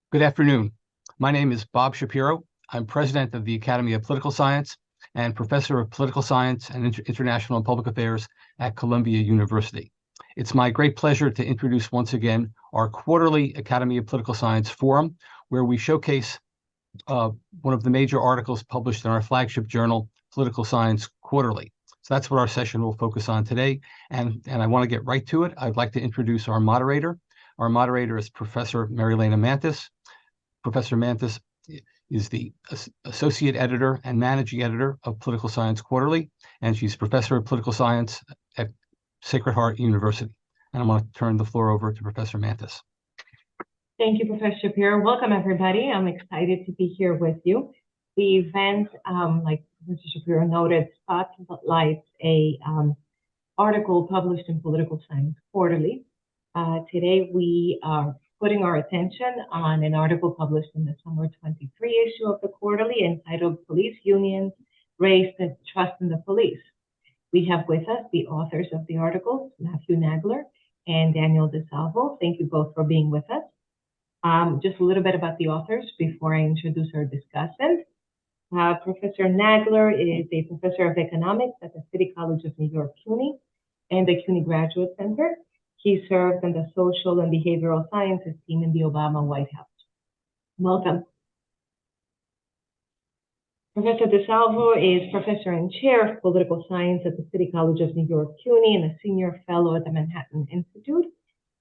Good afternoon. My name is Bob Shapiro. I'm president of the Academy of Political Science and professor of political science and international and public affairs at Columbia University. It's my great pleasure to introduce once again our quarterly Academy of Political Science Forum, where we showcase one of the major articles published in our flagship journal, Political Science Quarterly. So that's what our session will focus on today. And I want to get right to it. I'd like to introduce our moderator. Our moderator is Professor Marilena Mantis. Professor Mantis is the associate editor and managing editor of Political Science Quarterly, and she's professor of political science at Sacred Heart University. And I want to turn the floor over to Professor Mantis. Thank you, Professor Shapiro. Welcome, everybody. I'm excited to be here with you. The event, like Professor Shapiro noted, spotlights a article published in Political Science Quarterly. Today, we are putting our attention on an article published in the summer 23 issue of the Quarterly entitled Police Unions, Race, and Trust in the Police. We have with us the authors of the articles, Matthew Nagler and Daniel DeSalvo. Thank you both for being with us. Just a little bit about the authors before I introduce our discussant. Professor Nagler is a professor of economics at the City College of New York, CUNY, and the CUNY Graduate Center. He served in the social and behavioral sciences team in the Obama White House. Welcome. Professor DeSalvo is professor and chair of political science at the City College of New York, CUNY, and a senior fellow at the Manhattan Institute.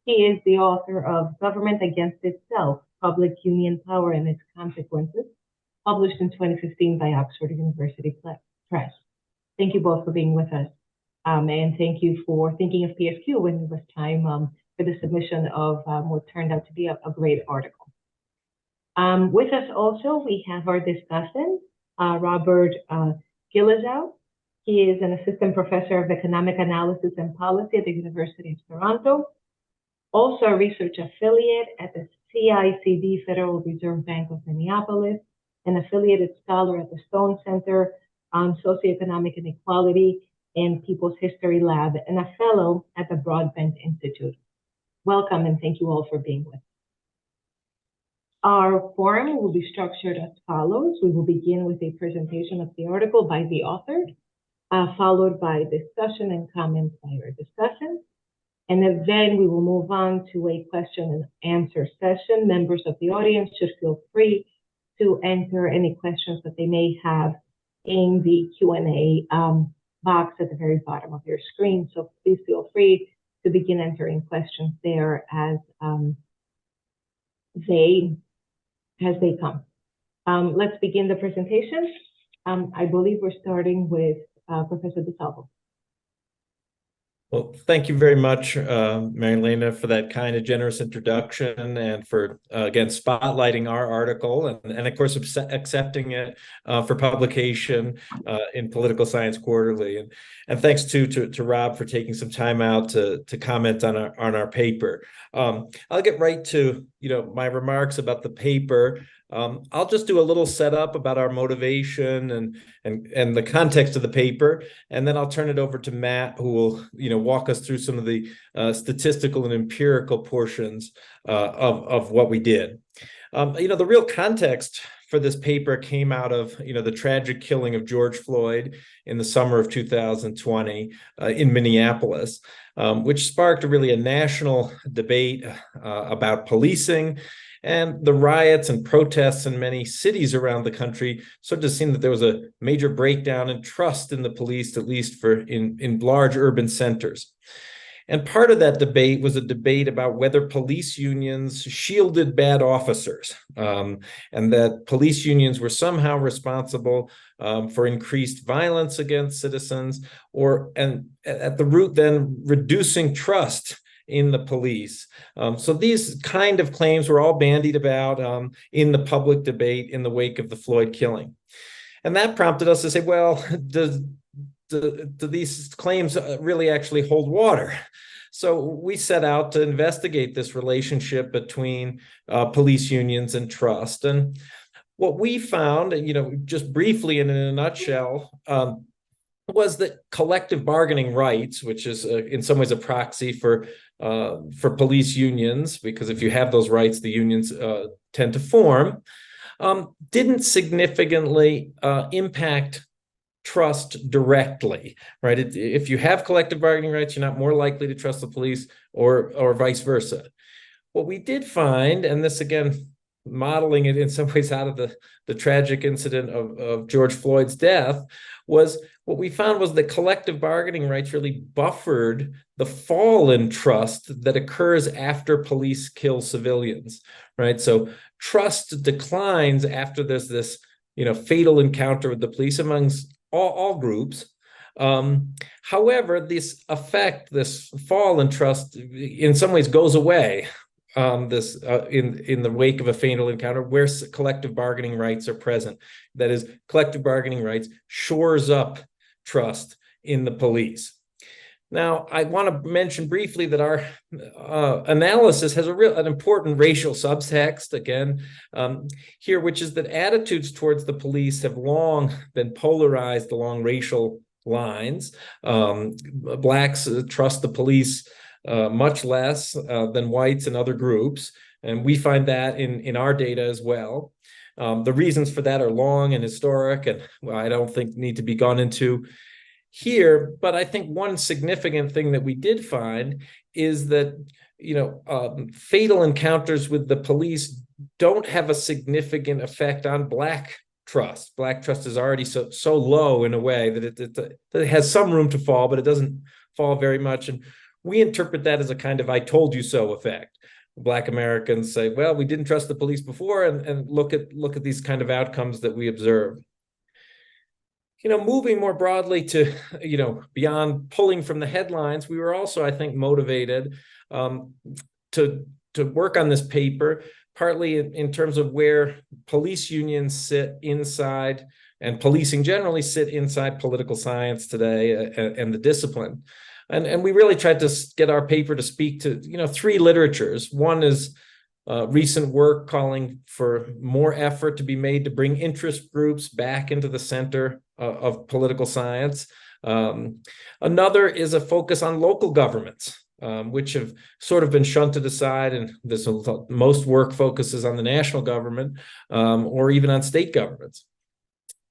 He is the author of Government Against Itself, Public Union Power and Its Consequences, published in 2015 by Oxford University Press. Thank you both for being with us. And thank you for thinking of PSQ when it was time for the submission of what turned out to be a great article. With us also, we have our discussant, Robert Gillizow. He is an assistant professor of economic analysis and policy at the University of Toronto, also a research affiliate at the CICD Federal Reserve Bank of Minneapolis, an affiliated scholar at the Stone Center on Socioeconomic Inequality and People's History Lab, and a fellow at the Broadbent Institute. Welcome, and thank you all for being with us. Our forum will be structured as follows. We will begin with a presentation of the article by the author, followed by discussion and comments by our discussants. And then we will move on to a question and answer session. Members of the audience should feel free to enter any questions that they may have in the Q&A box at the very bottom of your screen. So please feel free to begin entering questions there as they come. Let's begin the presentation. I believe we're starting with Professor DeSalvo. Well, thank you very much, Marilena, for that kind of generous introduction and for, again, spotlighting our article and of course, accepting it for publication in Political Science Quarterly. And thanks to Rob for taking some time out to comment on our paper. I'll get right to my remarks about the paper. I'll just do a little setup about our motivation and the context of the paper, and then I'll turn it over to Matt, who will walk us through some of the statistical and empirical portions of what we did. The real context for this paper came out of the tragic killing of George Floyd in the summer of 2020 in Minneapolis, which sparked really a national debate about policing. And the riots and protests in many cities around the country started to seem that there was a major breakdown in trust in the police, at least in large urban centers. And part of that debate was a debate about whether police unions shielded bad officers, and that police unions were somehow responsible for increased violence against citizens, and at the root then reducing trust in the police. So these kind of claims were all bandied about in the public debate in the wake of the Floyd killing. And that prompted us to say, well, do these claims really actually hold water? So we set out to investigate this relationship between police unions and trust. And what we found, just briefly and in a nutshell, was that collective bargaining rights, which is in some ways a proxy for police unions, because if you have those rights, the unions tend to form, didn't significantly impact trust directly, right? If you have collective bargaining rights, you're not more likely to trust the police, or vice versa. What we did find, and this again, modeling it in some ways out of the tragic incident of George Floyd's death, was what we found was that collective bargaining rights really buffered the fall in trust that occurs after police kill civilians, right? So trust declines after there's this, fatal encounter with the police amongst all groups. However, this fall in trust, in some ways goes away. In the wake of a fatal encounter where collective bargaining rights are present. That is, collective bargaining rights shores up trust in the police. Now, I want to mention briefly that our analysis has an important racial subtext, again, here, which is that attitudes towards the police have long been polarized along racial lines. Blacks trust the police much less than whites and other groups. And we find that in our data as well. The reasons for that are long and historic, and I don't think need to be gone into here. But I think one significant thing that we did find is that, fatal encounters with the police don't have a significant effect on Black trust. Black trust is already so low in a way that it has some room to fall, but it doesn't fall very much. And we interpret that as a kind of "I told you so" effect. Black Americans say, well, we didn't trust the police before, and look at these kind of outcomes that we observe. Moving more broadly to, beyond pulling from the headlines, we were also, I think, motivated to work on this paper, partly in terms of where police unions sit inside, and policing generally sit inside political science today, and the discipline. And we really tried to get our paper to speak to, three literatures. One is recent work calling for more effort to be made to bring interest groups back into the center of political science. Another is a focus on local governments, which have sort of been shunted aside, and most work focuses on the national government, or even on state governments.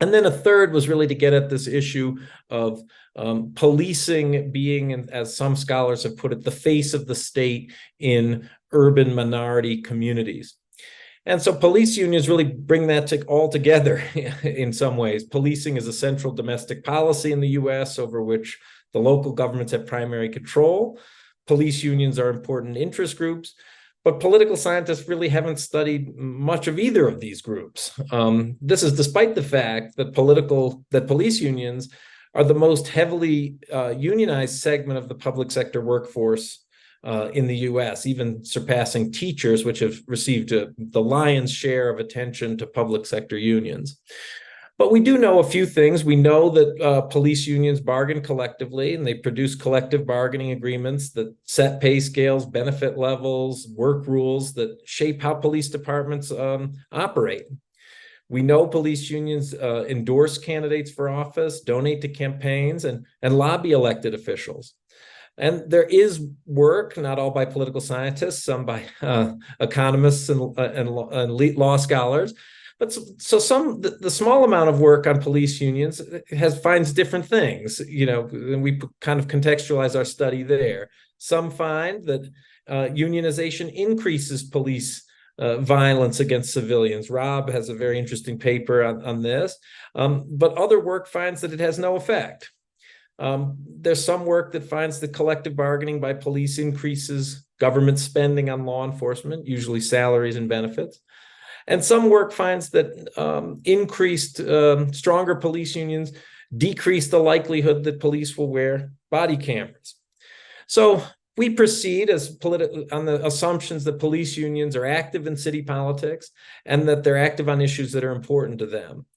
And then a third was really to get at this issue of policing being, as some scholars have put it, the face of the state in urban minority communities. And so police unions really bring that all together in some ways. Policing is a central domestic policy in the US over which the local governments have primary control. Police unions are important interest groups, but political scientists really haven't studied much of either of these groups. This is despite the fact that police unions are the most heavily unionized segment of the public sector workforce in the US, even surpassing teachers, which have received the lion's share of attention to public sector unions. But we do know a few things. We know that police unions bargain collectively, and they produce collective bargaining agreements that set pay scales, benefit levels, work rules that shape how police departments operate. We know police unions endorse candidates for office, donate to campaigns, and lobby elected officials. And there is work, not all by political scientists, some by economists and law scholars. But the small amount of work on police unions finds different things, and we kind of contextualize our study there. Some find that unionization increases police violence against civilians. Rob has a very interesting paper on this, but other work finds that it has no effect. There's some work that finds that collective bargaining by police increases government spending on law enforcement, usually salaries and benefits. And some work finds that stronger police unions decrease the likelihood that police will wear body cameras. So we proceed on the assumptions that police unions are active in city politics and that they're active on issues that are important to them.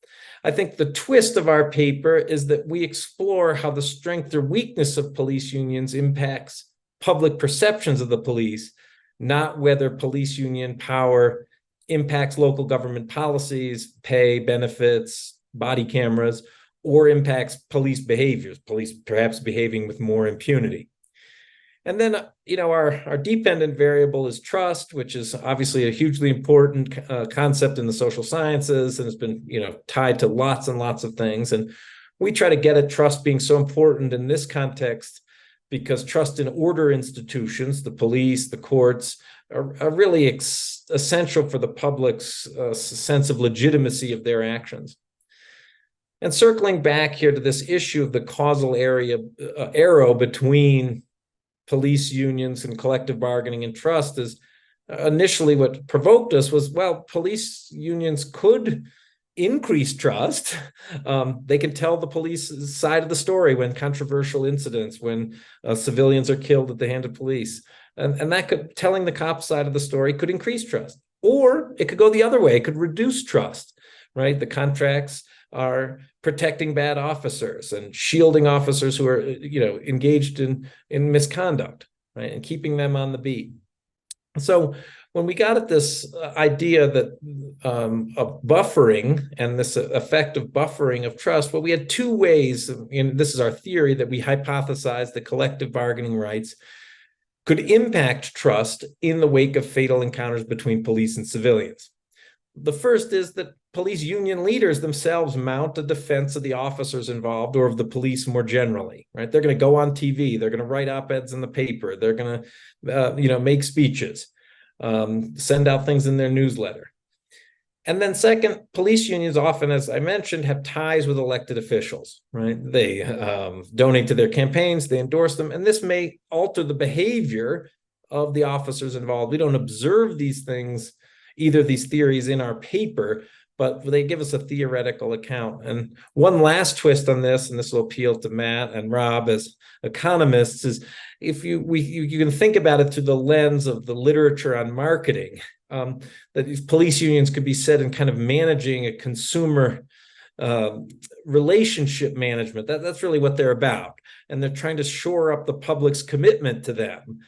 I think the twist of our paper is that we explore how the strength or weakness of police unions impacts public perceptions of the police, not whether police union power impacts local government policies, pay, benefits, body cameras, or impacts police behaviors, police perhaps behaving with more impunity. And then, our dependent variable is trust, which is obviously a hugely important concept in the social sciences, and has been, tied to lots and lots of things. And we try to get at trust being so important in this context because trust in order institutions, the police, the courts, are really essential for the public's sense of legitimacy of their actions. And circling back here to this issue of the causal arrow between police unions and collective bargaining and trust, is initially what provoked us was, well, police unions could increase trust. They can tell the police side of the story when controversial incidents, when civilians are killed at the hand of police. And that could, telling the cop side of the story could increase trust. Or it could go the other way. It could reduce trust, right? The contracts are protecting bad officers and shielding officers who are, engaged in misconduct, right? And keeping them on the beat. So when we got at this idea that of buffering and this effect of buffering of trust, well, we had two ways, and this is our theory, that we hypothesized that collective bargaining rights could impact trust in the wake of fatal encounters between police and civilians. The first is that police union leaders themselves mount a defense of the officers involved or of the police more generally, right? They're going to go on TV, they're going to write op-eds in the paper, they're going to, make speeches, send out things in their newsletter. And then second, police unions often, as I mentioned, have ties with elected officials, right? They donate to their campaigns, they endorse them, and this may alter the behavior of the officers involved. We don't observe these things, either of these theories in our paper, but they give us a theoretical account. And one last twist on this, and this will appeal to Matt and Rob as economists, is if you can think about it through the lens of the literature on marketing, that these police unions could be said in kind of managing a consumer relationship management. That's really what they're about. And they're trying to shore up the public's commitment to them.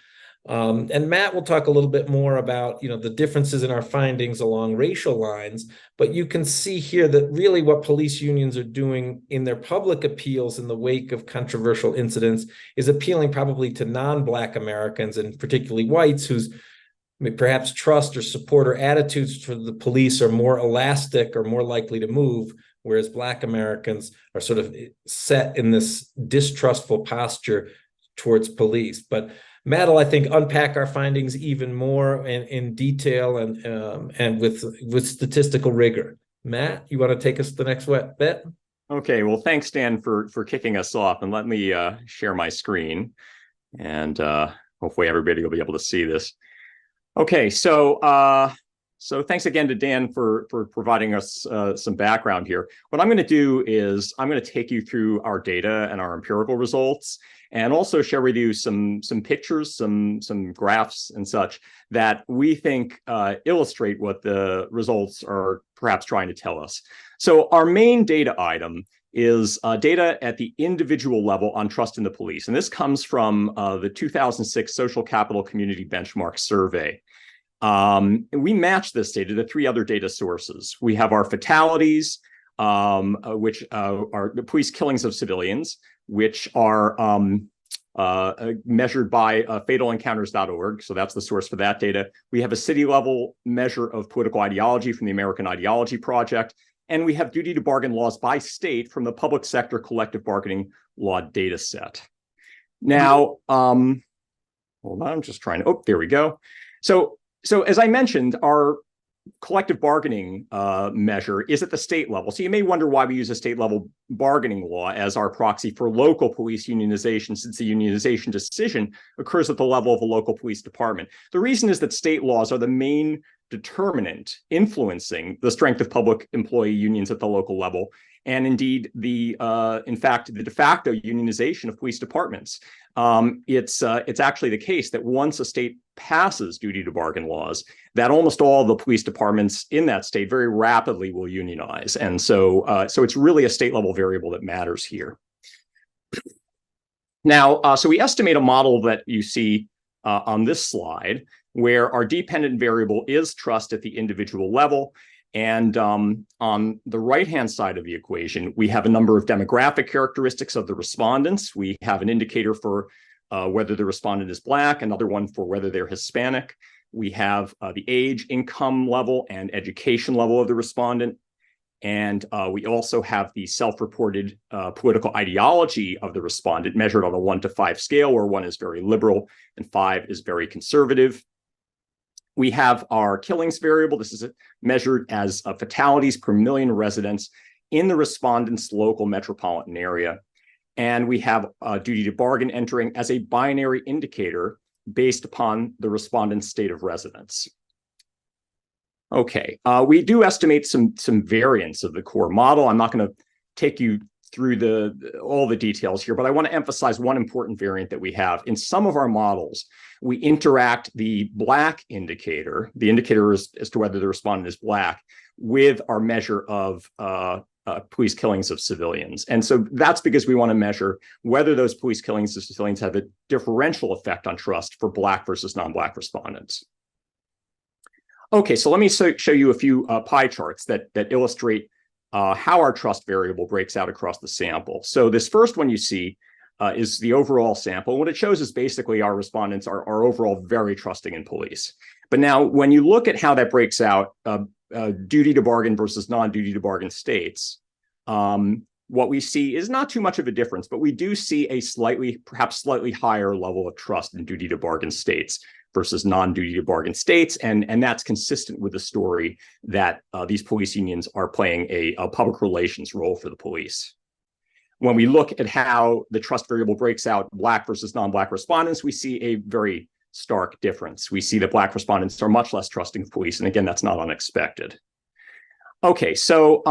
And Matt will talk a little bit more about, the differences in our findings along racial lines, but you can see here that really what police unions are doing in their public appeals in the wake of controversial incidents is appealing probably to non-Black Americans, and particularly whites, whose perhaps trust or support or attitudes for the police are more elastic or more likely to move, whereas Black Americans are sort of set in this distrustful posture towards police. But Matt will, I think, unpack our findings even more in detail and with statistical rigor. Matt, you want to take us to the next bit? Okay, well, thanks, Dan, for kicking us off. And let me share my screen, and hopefully everybody will be able to see this. Okay, so thanks again to Dan for providing us some background here. What I'm going to do is I'm going to take you through our data and our empirical results, and also share with you some pictures, some graphs and such that we think illustrate what the results are perhaps trying to tell us. So our main data item is data at the individual level on trust in the police. And this comes from the 2006 Social Capital Community Benchmark Survey. We match this data to three other data sources. We have our fatalities, which are the police killings of civilians, which are measured by fatalencounters.org. So that's the source for that data. We have a city level measure of political ideology from the American Ideology Project. And we have duty to bargain laws by state from the public sector collective bargaining law data set. Now, hold on, I'm just trying to, oh, there we go. So as I mentioned, our collective bargaining measure is at the state level. So you may wonder why we use a state level bargaining law as our proxy for local police unionization, since the unionization decision occurs at the level of a local police department. The reason is that state laws are the main determinant influencing the strength of public employee unions at the local level, and indeed in fact the de facto unionization of police departments. It's actually the case that once a state passes duty to bargain laws, that almost all the police departments in that state very rapidly will unionize, and so it's really a state level variable that matters here. Now, so we estimate a model that you see on this slide, where our dependent variable is trust at the individual level. And on the right-hand side of the equation, we have a number of demographic characteristics of the respondents. We have an indicator for whether the respondent is Black, another one for whether they're Hispanic. We have the age, income level, and education level of the respondent. And we also have the self-reported political ideology of the respondent measured on a 1 to 5 scale, where 1 is very liberal and 5 is very conservative. We have our killings variable. This is measured as fatalities per million residents in the respondent's local metropolitan area. And we have duty to bargain entering as a binary indicator based upon the respondent's state of residence. Okay, we do estimate some variants of the core model. I'm not going to take you through all the details here, but I want to emphasize one important variant that we have. In some of our models, we interact the Black indicator, the indicator as to whether the respondent is Black, with our measure of police killings of civilians. And so that's because we want to measure whether those police killings of civilians have a differential effect on trust for Black versus non-Black respondents. Okay, so let me show you a few pie charts that illustrate how our trust variable breaks out across the sample. So this first one you see is the overall sample. What it shows is basically our respondents are overall very trusting in police. But now when you look at how that breaks out, duty to bargain versus non-duty to bargain states, what we see is not too much of a difference, but we do see a perhaps slightly higher level of trust in duty to bargain states versus non-duty to bargain states. And that's consistent with the story that these police unions are playing a public relations role for the police. When we look at how the trust variable breaks out Black versus non-Black respondents, we see a very stark difference. We see that Black respondents are much less trusting of police. And again, that's not unexpected. Okay, so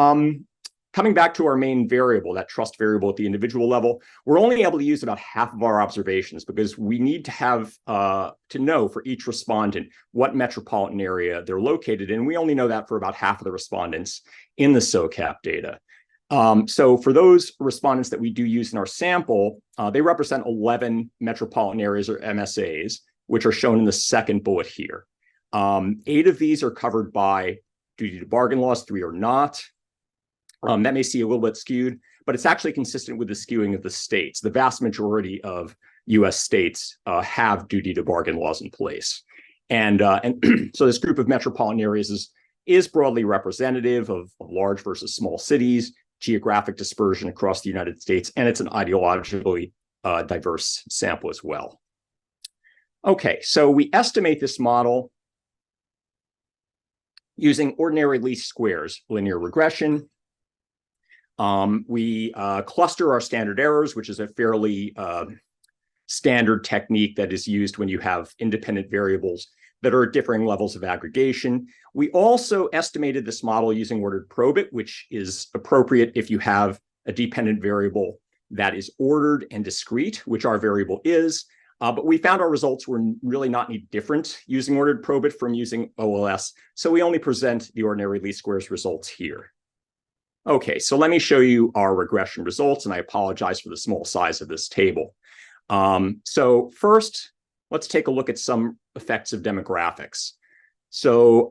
coming back to our main variable, that trust variable at the individual level, we're only able to use about half of our observations because we need to have to know for each respondent what metropolitan area they're located in. We only know that for about half of the respondents in the SOCAP data. So for those respondents that we do use in our sample, they represent 11 metropolitan areas or MSAs, which are shown in the second bullet here. 8 of these are covered by duty to bargain laws, 3 are not. That may seem a little bit skewed, but it's actually consistent with the skewing of the states. The vast majority of US states have duty to bargain laws in place. And so this group of metropolitan areas is broadly representative of large versus small cities, geographic dispersion across the United States, and it's an ideologically diverse sample as well. Okay, so we estimate this model using ordinary least squares, linear regression. We cluster our standard errors, which is a fairly standard technique that is used when you have independent variables that are at differing levels of aggregation. We also estimated this model using ordered probit, which is appropriate if you have a dependent variable that is ordered and discrete, which our variable is. But we found our results were really not any different using ordered probit from using OLS. So we only present the ordinary least squares results here. Okay, so let me show you our regression results, and I apologize for the small size of this table. So first, let's take a look at some effects of demographics. So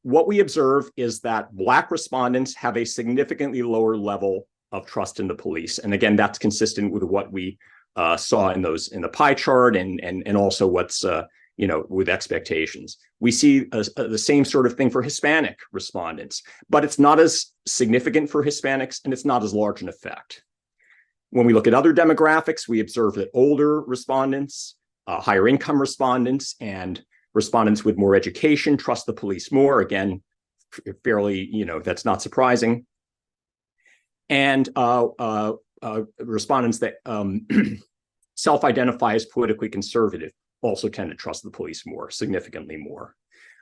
what we observe is that Black respondents have a significantly lower level of trust in the police. And again, that's consistent with what we saw in the pie chart and also what's with expectations. We see the same sort of thing for Hispanic respondents, but it's not as significant for Hispanics and it's not as large an effect. When we look at other demographics, we observe that older respondents, higher income respondents, and respondents with more education trust the police more. Again, fairly, that's not surprising. And respondents that self-identify as politically conservative also tend to trust the police more, significantly more.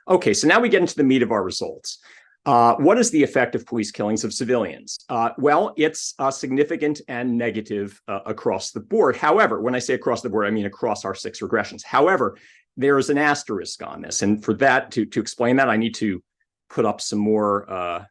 Okay, so now we get into the meat of our results. What is the effect of police killings of civilians? Well, it's significant and negative across the board. However, when I say across the board, I mean across our 6 regressions. However, there is an asterisk on this. And for that, to explain that, I need to put up some more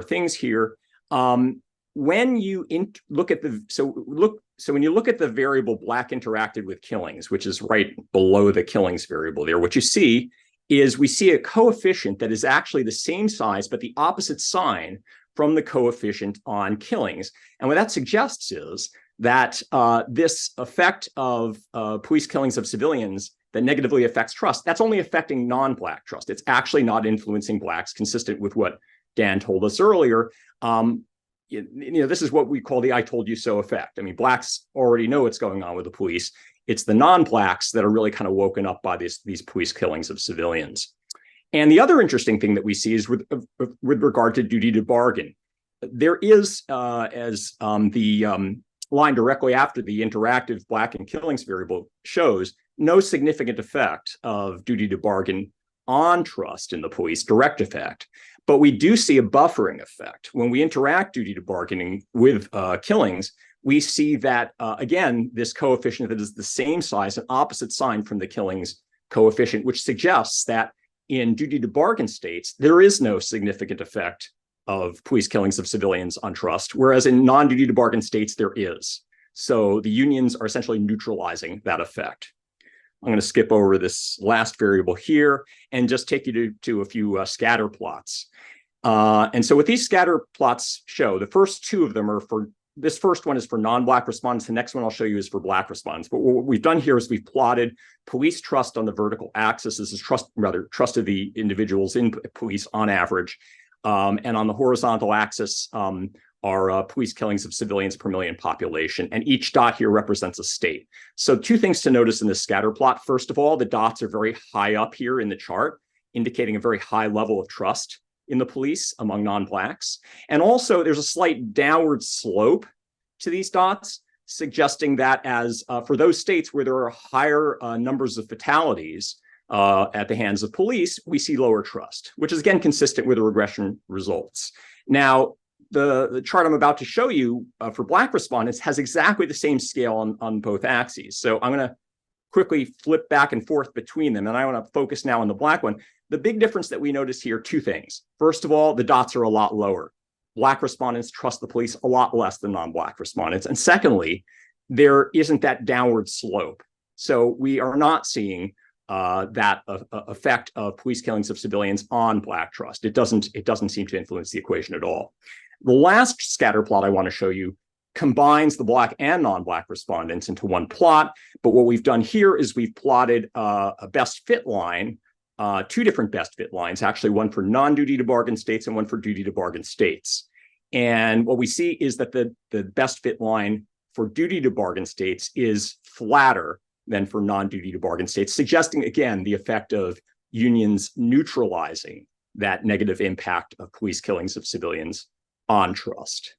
things here. When you look at when you look at the variable Black interacted with killings, which is right below the killings variable there, what you see is we see a coefficient that is actually the same size, but the opposite sign from the coefficient on killings. And what that suggests is that this effect of police killings of civilians that negatively affects trust, that's only affecting non-Black trust. It's actually not influencing Blacks, consistent with what Dan told us earlier. This is what we call the I told you so effect. I mean, Blacks already know what's going on with the police. It's the non-Blacks that are really kind of woken up by these police killings of civilians. And the other interesting thing that we see is with regard to duty to bargain. There is, as the line directly after the interactive Black and killings variable shows, no significant effect of duty to bargain on trust in the police, direct effect. But we do see a buffering effect. When we interact duty to bargaining with killings, we see that, again, this coefficient that is the same size, an opposite sign from the killings coefficient, which suggests that in duty to bargain states, there is no significant effect of police killings of civilians on trust, whereas in non-duty to bargain states, there is. So the unions are essentially neutralizing that effect. I'm going to skip over this last variable here and just take you to a few scatter plots. And so what these scatter plots show, the first two of them are for, this first one is for non-Black respondents. The next one I'll show you is for Black respondents. But what we've done here is we've plotted police trust on the vertical axis. This is trust of the individuals in police on average. And on the horizontal axis are police killings of civilians per million population. And each dot here represents a state. So two things to notice in this scatter plot. First of all, the dots are very high up here in the chart, indicating a very high level of trust in the police among non-Blacks. And also there's a slight downward slope to these dots, suggesting that as for those states where there are higher numbers of fatalities at the hands of police, we see lower trust, which is again consistent with the regression results. Now, the chart I'm about to show you for Black respondents has exactly the same scale on both axes. So I'm going to quickly flip back and forth between them, and I want to focus now on the Black one. The big difference that we notice here, two things. First of all, the dots are a lot lower. Black respondents trust the police a lot less than non-Black respondents. And secondly, there isn't that downward slope. So we are not seeing that effect of police killings of civilians on Black trust. It doesn't seem to influence the equation at all. The last scatter plot I want to show you combines the Black and non-Black respondents into one plot. But what we've done here is we've plotted a best fit line, two different best fit lines, actually one for non-duty to bargain states and one for duty to bargain states. And what we see is that the best fit line for duty to bargain states is flatter than for non-duty to bargain states, suggesting, again, the effect of unions neutralizing that negative impact of police killings of civilians on trust.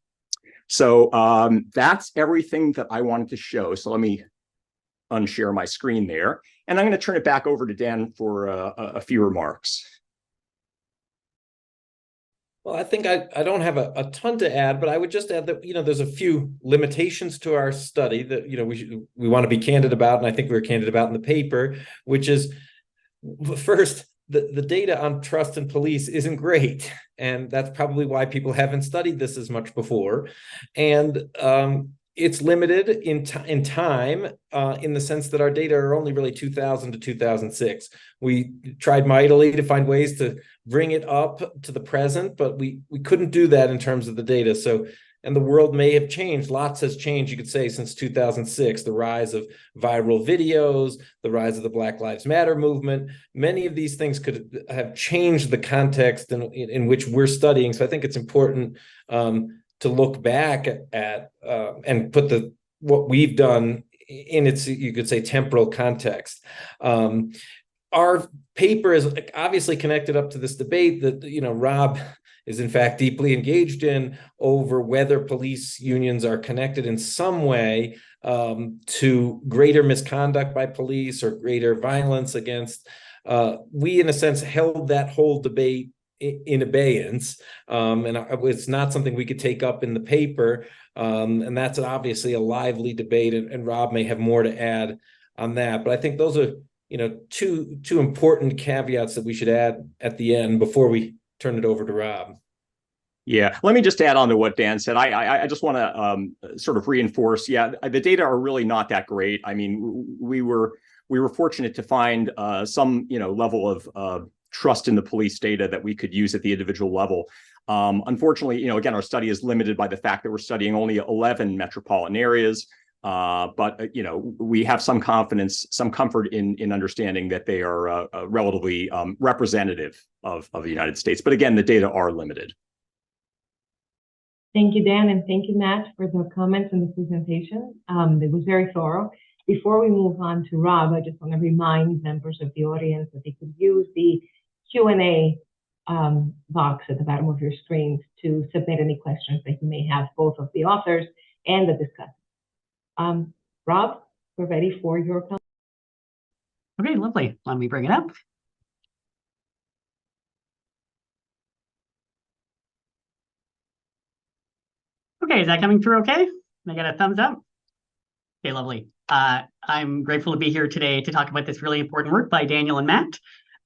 So that's everything that I wanted to show. So let me unshare my screen there. And I'm going to turn it back over to Dan for a few remarks. Well, I think I don't have a ton to add, but I would just add that, there's a few limitations to our study that, we want to be candid about, and I think we were candid about in the paper, which is, first, the data on trust in police isn't great. And that's probably why people haven't studied this as much before. And it's limited in time in the sense that our data are only really 2000 to 2006. We tried mightily to find ways to bring it up to the present, but we couldn't do that in terms of the data. So, and the world may have changed. Lots has changed, you could say, since 2006, the rise of viral videos, the rise of the Black Lives Matter movement. Many of these things could have changed the context in which we're studying. So I think it's important to look back at and put what we've done in its, you could say, temporal context. Our paper is obviously connected up to this debate that, Rob is in fact deeply engaged in over whether police unions are connected in some way to greater misconduct by police or greater violence against. We, in a sense, held that whole debate in abeyance, and it's not something we could take up in the paper, and that's obviously a lively debate, and Rob may have more to add on that. But I think those are, two important caveats that we should add at the end before we turn it over to Rob. Yeah, let me just add on to what Dan said. I just want to sort of reinforce. Yeah, the data are really not that great. I mean, we were fortunate to find some level of trust in the police data that we could use at the individual level. Unfortunately, again, our study is limited by the fact that we're studying only 11 metropolitan areas. But we have some confidence, some comfort in understanding that they are relatively representative of the United States. But again, the data are limited. Thank you, Dan, and thank you, Matt, for the comments and the presentation. It was very thorough. Before we move on to Rob, I just want to remind members of the audience that they could use the Q&A box at the bottom of your screens to submit any questions that you may have, both of the authors and the discussants. Rob, we're ready for your comment. Okay, lovely. Let me bring it up. Okay, is that coming through okay? Can I get a thumbs up? Okay, lovely. I'm grateful to be here today to talk about this really important work by Daniel and Matt.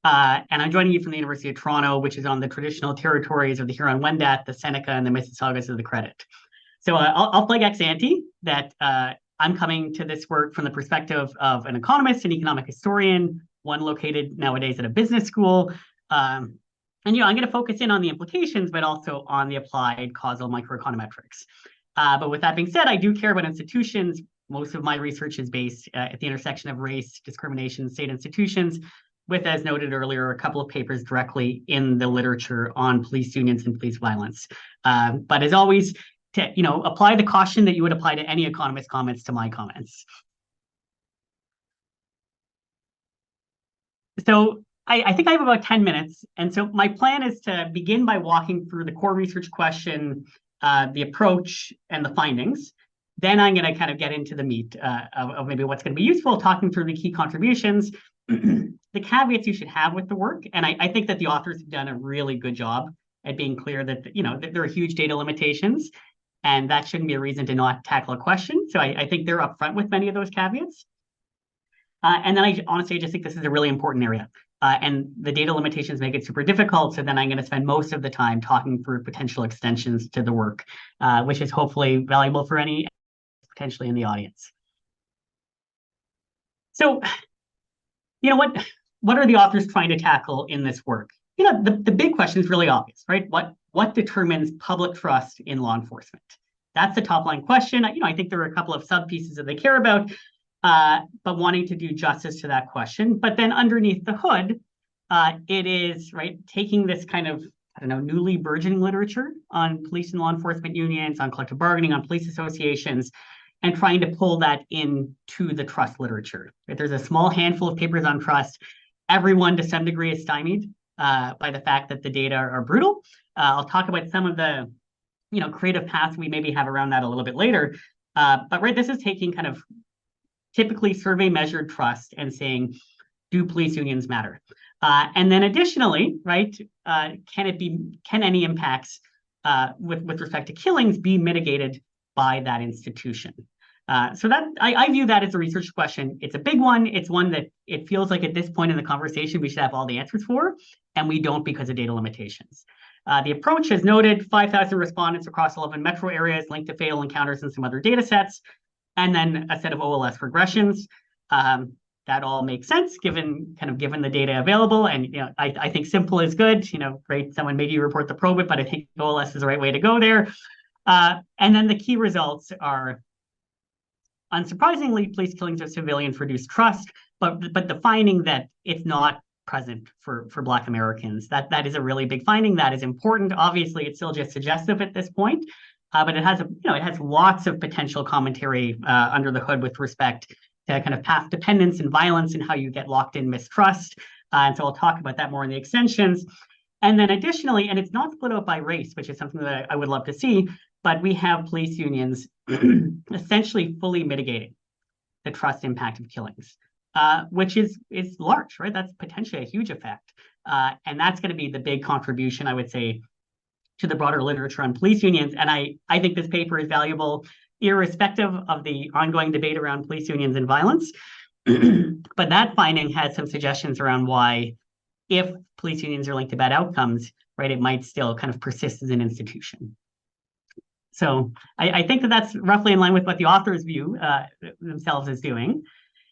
And I'm joining you from the University of Toronto, which is on the traditional territories of the Huron-Wendat, the Seneca, and the Mississaugas of the Credit. So I'll flag ex ante that I'm coming to this work from the perspective of an economist, an economic historian, one located nowadays at a business school. And I'm going to focus in on the implications, but also on the applied causal microeconometrics. But with that being said, I do care about institutions. Most of my research is based at the intersection of race, discrimination, state institutions, with, as noted earlier, a couple of papers directly in the literature on police unions and police violence. But as always, to apply the caution that you would apply to any economist comments to my comments. So I think I have about 10 minutes. And so my plan is to begin by walking through the core research question, the approach, and the findings. Then I'm going to kind of get into the meat of maybe what's going to be useful, talking through the key contributions, the caveats you should have with the work. And I think that the authors have done a really good job at being clear that, that there are huge data limitations, and that shouldn't be a reason to not tackle a question. So I think they're upfront with many of those caveats. And then honestly, I just think this is a really important area. And the data limitations make it super difficult. So then I'm going to spend most of the time talking through potential extensions to the work, which is hopefully valuable for any potentially in the audience. So, what are the authors trying to tackle in this work? The big question is really obvious, right? What determines public trust in law enforcement? That's the top line question. I think there are a couple of sub pieces that they care about, but wanting to do justice to that question. But then underneath the hood, it is taking this kind of newly burgeoning literature on police and law enforcement unions, on collective bargaining, on police associations, and trying to pull that into the trust literature. There's a small handful of papers on trust. Everyone, to some degree, is stymied by the fact that the data are brutal. I'll talk about some of the creative paths we maybe have around that a little bit later. But this is taking kind of typically survey measured trust and saying, do police unions matter? And then additionally, can any impacts with respect to killings be mitigated by that institution? So that I view that as a research question. It's a big one. It's one that it feels like at this point in the conversation we should have all the answers for, and we don't because of data limitations. The approach has noted 5,000 respondents across 11 metro areas linked to fatal encounters and some other data sets, and then a set of OLS regressions. That all makes sense given the data available. And I think simple is good. Great, someone made you report the probe, but I think OLS is the right way to go there. And then the key results are, unsurprisingly, police killings of civilians reduce trust, but the finding that it's not present for Black Americans, that is a really big finding. That is important. Obviously, it's still just suggestive at this point, but it has lots of potential commentary under the hood with respect to kind of path dependence and violence and how you get locked in mistrust. And so I'll talk about that more in the extensions. And then additionally, and it's not split out by race, which is something that I would love to see, but we have police unions essentially fully mitigating the trust impact of killings, which is large, right? That's potentially a huge effect. And that's going to be the big contribution, I would say, to the broader literature on police unions. And I think this paper is valuable, irrespective of the ongoing debate around police unions and violence. But that finding has some suggestions around why, if police unions are linked to bad outcomes, it might still kind of persist as an institution. So I think that that's roughly in line with what the authors view themselves as doing.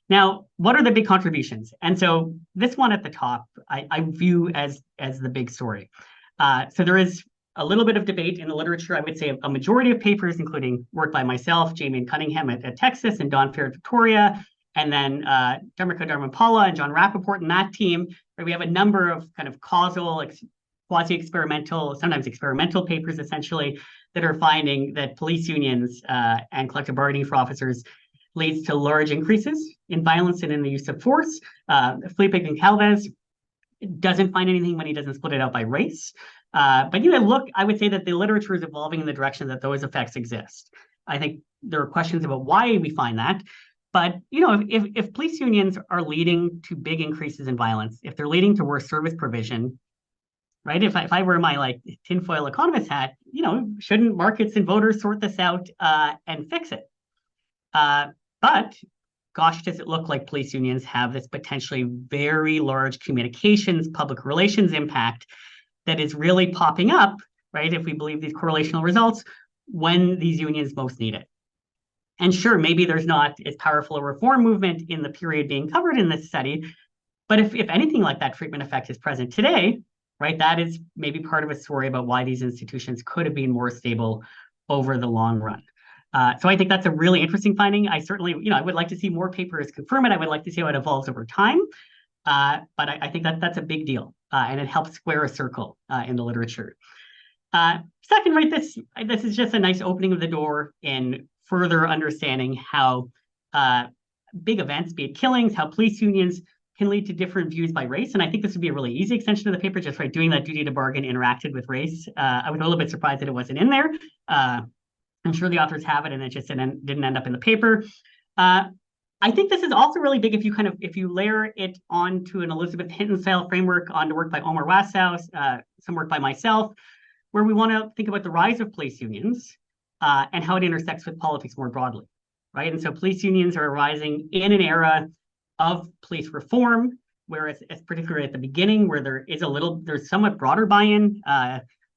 Now, what are the big contributions? And so this one at the top, I view as the big story. So there is a little bit of debate in the literature. I would say a majority of papers, including work by myself, Jamie Cunningham at Texas, and Don Fair at Victoria, and then Dharmika Dharmapala and John Rappaport and that team, where we have a number of kind of causal, quasi-experimental, sometimes experimental papers, essentially, that are finding that police unions and collective bargaining for officers leads to large increases in violence and in the use of force. Felipe Goncalves doesn't find anything when he doesn't split it out by race. But I would say that the literature is evolving in the direction that those effects exist. I think there are questions about why we find that. But if police unions are leading to big increases in violence, if they're leading to worse service provision, right? If I wear my tinfoil economist hat, shouldn't markets and voters sort this out and fix it? But gosh, does it look like police unions have this potentially very large communications, public relations impact that is really popping up, right? If we believe these correlational results, when these unions most need it. And sure, maybe there's not as powerful a reform movement in the period being covered in this study, but if anything like that treatment effect is present today, right, that is maybe part of a story about why these institutions could have been more stable over the long run. So I think that's a really interesting finding. I certainly, I would like to see more papers confirm it. I would like to see how it evolves over time. But I think that's a big deal, and it helps square a circle in the literature. Second, right, this is just a nice opening of the door in further understanding how big events, be it killings, how police unions can lead to different views by race. And I think this would be a really easy extension of the paper, just right, doing that duty to bargain interacted with race. I was a little bit surprised that it wasn't in there. I'm sure the authors have it, and it just didn't end up in the paper. I think this is also really big if you layer it onto an Elizabeth Hinton style framework, onto work by Omar Wassow, some work by myself, where we want to think about the rise of police unions and how it intersects with politics more broadly, right? And so police unions are arising in an era of police reform, where it's particularly at the beginning, where there's somewhat broader buy-in.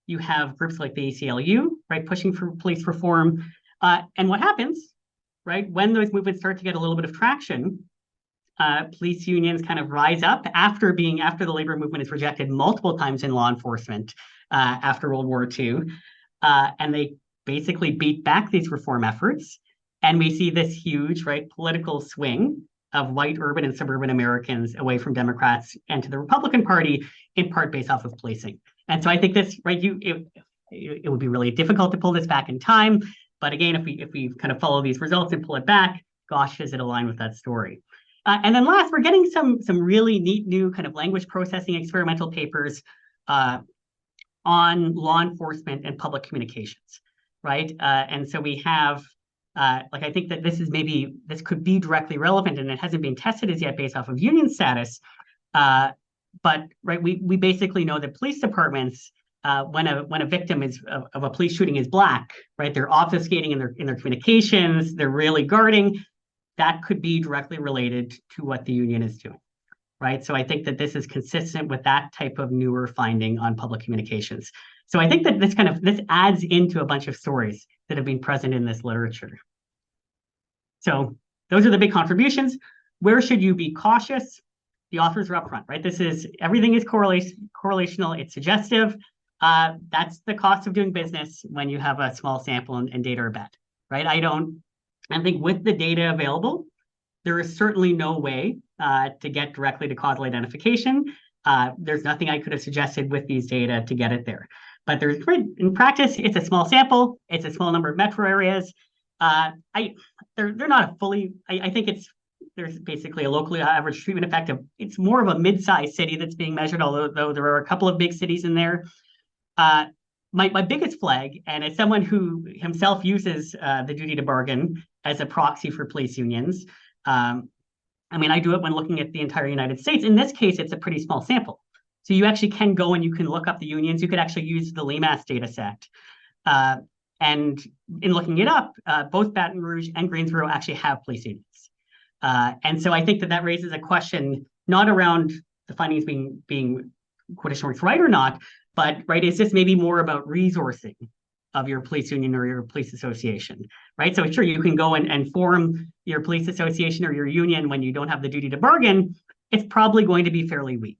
You have groups like the ACLU, right, pushing for police reform. And what happens, right, when those movements start to get a little bit of traction, police unions kind of rise up after the labor movement is rejected multiple times in law enforcement after World War II. And they basically beat back these reform efforts. And we see this huge, right, political swing of white urban and suburban Americans away from Democrats and to the Republican Party, in part based off of policing. And so I think this, right, it would be really difficult to pull this back in time. But again, if we kind of follow these results and pull it back, gosh, does it align with that story? And then last, we're getting some really neat new kind of language processing experimental papers on law enforcement and public communications, right? And so we have, I think that this could be directly relevant, and it hasn't been tested as yet based off of union status. But right, we basically know that police departments, when a victim of a police shooting is Black, right, they're obfuscating in their communications, they're really guarding. That could be directly related to what the union is doing, right? So I think that this is consistent with that type of newer finding on public communications. So I think that this adds into a bunch of stories that have been present in this literature. So those are the big contributions. Where should you be cautious? The authors are upfront, right? Everything is correlational, it's suggestive. That's the cost of doing business when you have a small sample and data are bad, right? I think with the data available, there is certainly no way to get directly to causal identification. There's nothing I could have suggested with these data to get it there. But in practice, it's a small sample, it's a small number of metro areas. They're not a fully, I think there's basically a locally average treatment effect it's more of a mid-sized city that's being measured, although there are a couple of big cities in there. My biggest flag, and as someone who himself uses the duty to bargain as a proxy for police unions, I do it when looking at the entire United States. In this case, it's a pretty small sample. So you actually can go and you can look up the unions. You could actually use the LEMAS data set. And in looking it up, both Baton Rouge and Greensboro actually have police unions. And so I think that raises a question, not around the findings being quotation marks right or not, but right, is this maybe more about resourcing of your police union or your police association, right? So sure, you can go and form your police association or your union when you don't have the duty to bargain. It's probably going to be fairly weak,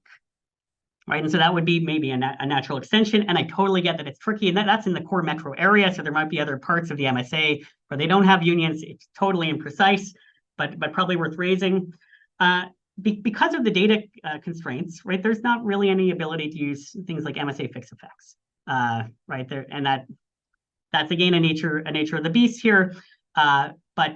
right? And so that would be maybe a natural extension. And I totally get that it's tricky, and that's in the core metro area. So there might be other parts of the MSA where they don't have unions. It's totally imprecise, but probably worth raising. Because of the data constraints, right? There's not really any ability to use things like MSA fixed effects, right there, and that's again a nature of the beast here. But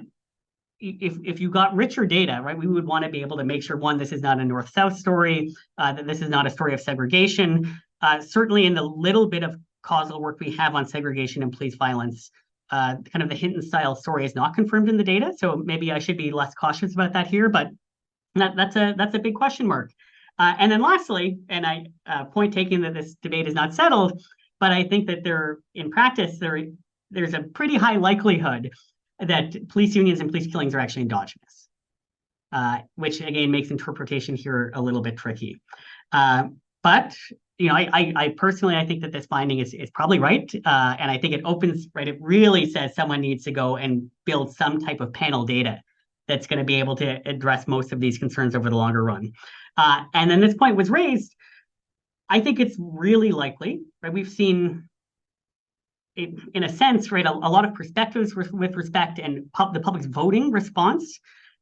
if you got richer data, right, we would want to be able to make sure, one, this is not a north-south story, that this is not a story of segregation. Certainly in the little bit of causal work we have on segregation and police violence, kind of the Hinton style story is not confirmed in the data. So maybe I should be less cautious about that here, but that's a big question mark. And then lastly, and I point taking that this debate is not settled, but I think that in practice, there's a pretty high likelihood that police unions and police killings are actually endogenous, which again makes interpretation here a little bit tricky. But I personally, I think that this finding is probably right, and I think it opens, right, it really says someone needs to go and build some type of panel data that's going to be able to address most of these concerns over the longer run. And then this point was raised. I think it's really likely, right? We've seen, in a sense, right, a lot of perspectives with respect and the public's voting response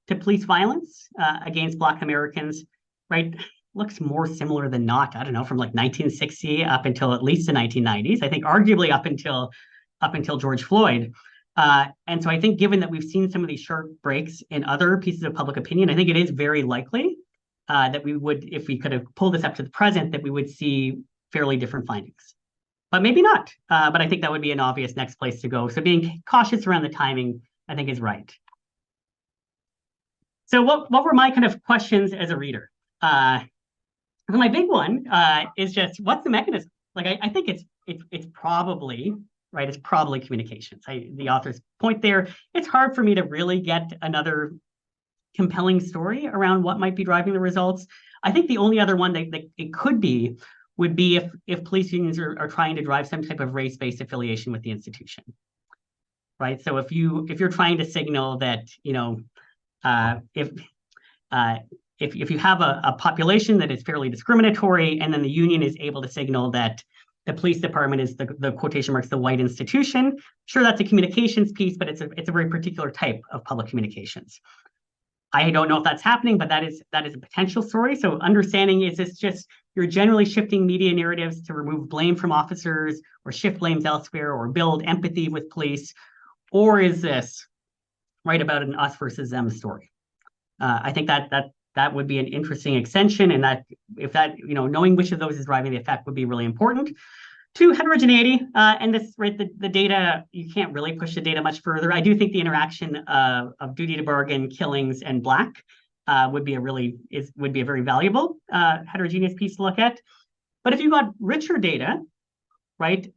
to police violence against Black Americans, right, looks more similar than not. I don't know, from like 1960 up until at least the 1990s. I think arguably up until George Floyd. And so I think, given that we've seen some of these sharp breaks in other pieces of public opinion, I think it is very likely that we would, if we could have pulled this up to the present, that we would see fairly different findings. But maybe not. But I think that would be an obvious next place to go. So being cautious around the timing, I think, is right. So what were my kind of questions as a reader? My big one is just, what's the mechanism? Like, I think it's probably, right, it's probably communications. The author's point there, it's hard for me to really get another compelling story around what might be driving the results. I think the only other one that it could be would be if police unions are trying to drive some type of race-based affiliation with the institution, right? So if you're trying to signal that, if you have a population that is fairly discriminatory, and then the union is able to signal that the police department is the quotation marks, the white institution, sure, that's a communications piece, but it's a very particular type of public communications. I don't know if that's happening, but that is a potential story. So understanding, is this just you're generally shifting media narratives to remove blame from officers or shift blames elsewhere or build empathy with police? Or is this, right, about an us versus them story? I think that would be an interesting extension, and that if that, knowing which of those is driving the effect would be really important. 2, heterogeneity, and this, right, the data, you can't really push the data much further. I do think the interaction of duty to bargain, killings, and Black would be a very valuable heterogeneous piece to look at. But if you got richer data, right,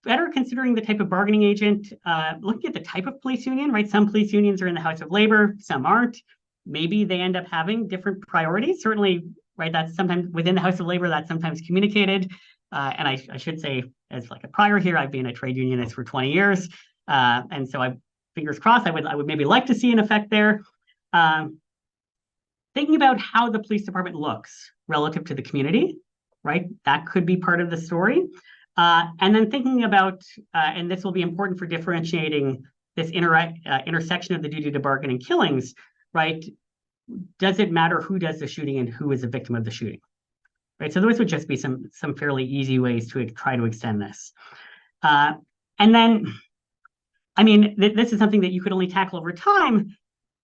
better considering the type of bargaining agent, looking at the type of police union, right? Some police unions are in the House of Labor, some aren't. Maybe they end up having different priorities. Certainly, right, that's sometimes within the House of Labor, that's sometimes communicated. And I should say, as like a prior here, I've been a trade unionist for 20 years. And so fingers crossed, I would maybe like to see an effect there. Thinking about how the police department looks relative to the community, right? That could be part of the story. And then thinking about, and this will be important for differentiating this intersection of the duty to bargain and killings, right? Does it matter who does the shooting and who is a victim of the shooting? Right, so those would just be some fairly easy ways to try to extend this. And then, I mean, this is something that you could only tackle over time,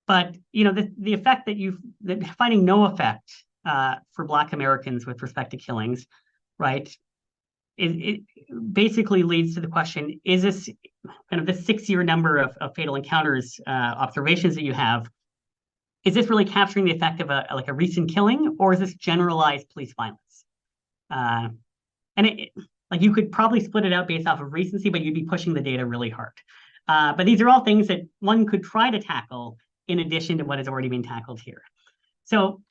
but the effect that finding no effect for Black Americans with respect to killings, right? It basically leads to the question: is this kind of the 6-year number of fatal encounters observations that you have? Is this really capturing the effect of a recent killing, or is this generalized police violence? And you could probably split it out based off of recency, but you'd be pushing the data really hard. But these are all things that one could try to tackle in addition to what has already been tackled here. So,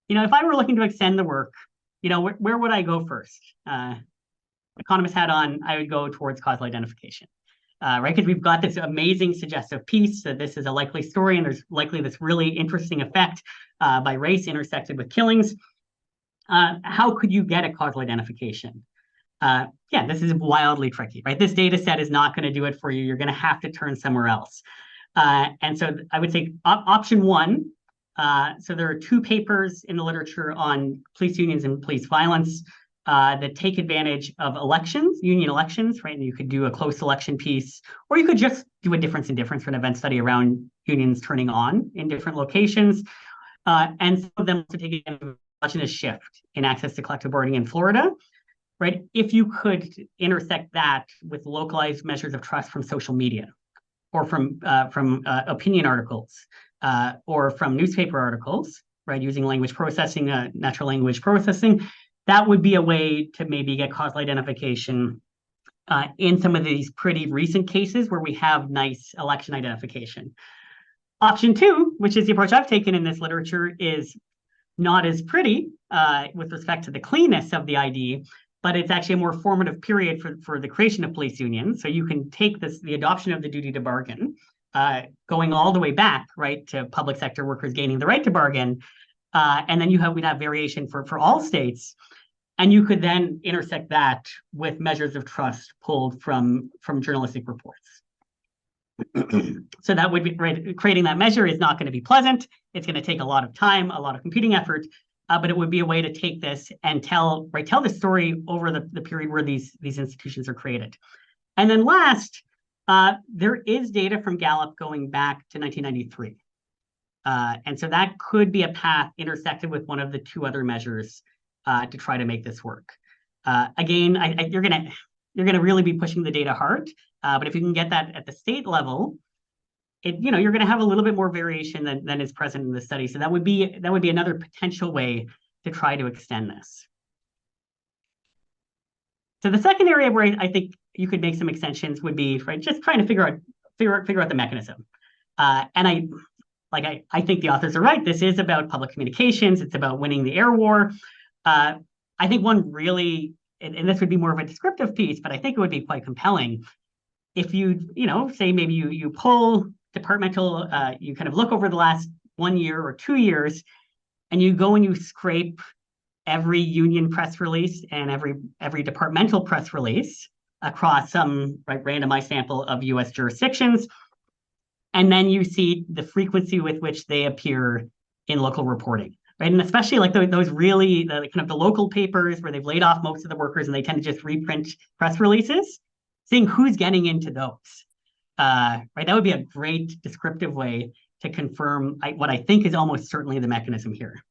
if I were looking to extend the work, where would I go first? economist hat on, I would go towards causal identification. Right? Because we've got this amazing suggestive piece that this is a likely story, and there's likely this really interesting effect by race intersected with killings. How could you get a causal identification? Yeah, this is wildly tricky, right? This data set is not going to do it for you. You're going to have to turn somewhere else. And so I would say option one. So there are 2 papers in the literature on police unions and police violence that take advantage of elections, union elections, right? And you could do a close election piece, or you could just do a difference in difference for an event study around unions turning on in different locations. And some of them also take advantage of a shift in access to collective bargaining in Florida, right? If you could intersect that with localized measures of trust from social media, or from opinion articles, or from newspaper articles, right? Using language processing, natural language processing, that would be a way to maybe get causal identification in some of these pretty recent cases where we have nice election identification. Option 2, which is the approach I've taken in this literature, is not as pretty with respect to the cleanness of the ID, but it's actually a more formative period for the creation of police unions. So you can take the adoption of the duty to bargain, going all the way back, right, to public sector workers gaining the right to bargain, and then we'd have variation for all states, and you could then intersect that with measures of trust pulled from journalistic reports. So that would be, right, creating that measure is not going to be pleasant. It's going to take a lot of time, a lot of computing effort, but it would be a way to take this and tell the story over the period where these institutions are created. And then last, there is data from Gallup going back to 1993. And so that could be a path intersected with one of the 2 other measures to try to make this work. Again, you're gonna really be pushing the data hard, but if you can get that at the state level, you're going to have a little bit more variation than is present in the study. So that would be another potential way to try to extend this. So the second area where I think you could make some extensions would be, right, just trying to figure out the mechanism. And I think the authors are right. This is about public communications. It's about winning the air war. I think one really, and this would be more of a descriptive piece, but I think it would be quite compelling if you say maybe you pull departmental, you kind of look over the last 1 year or 2 years, and you go and you scrape every union press release and every departmental press release across some randomized sample of U.S. jurisdictions, and then you see the frequency with which they appear in local reporting, right? And especially like those really the local papers where they've laid off most of the workers and they tend to just reprint press releases, seeing who's getting into those. Right, that would be a great descriptive way to confirm what I think is almost certainly the mechanism here.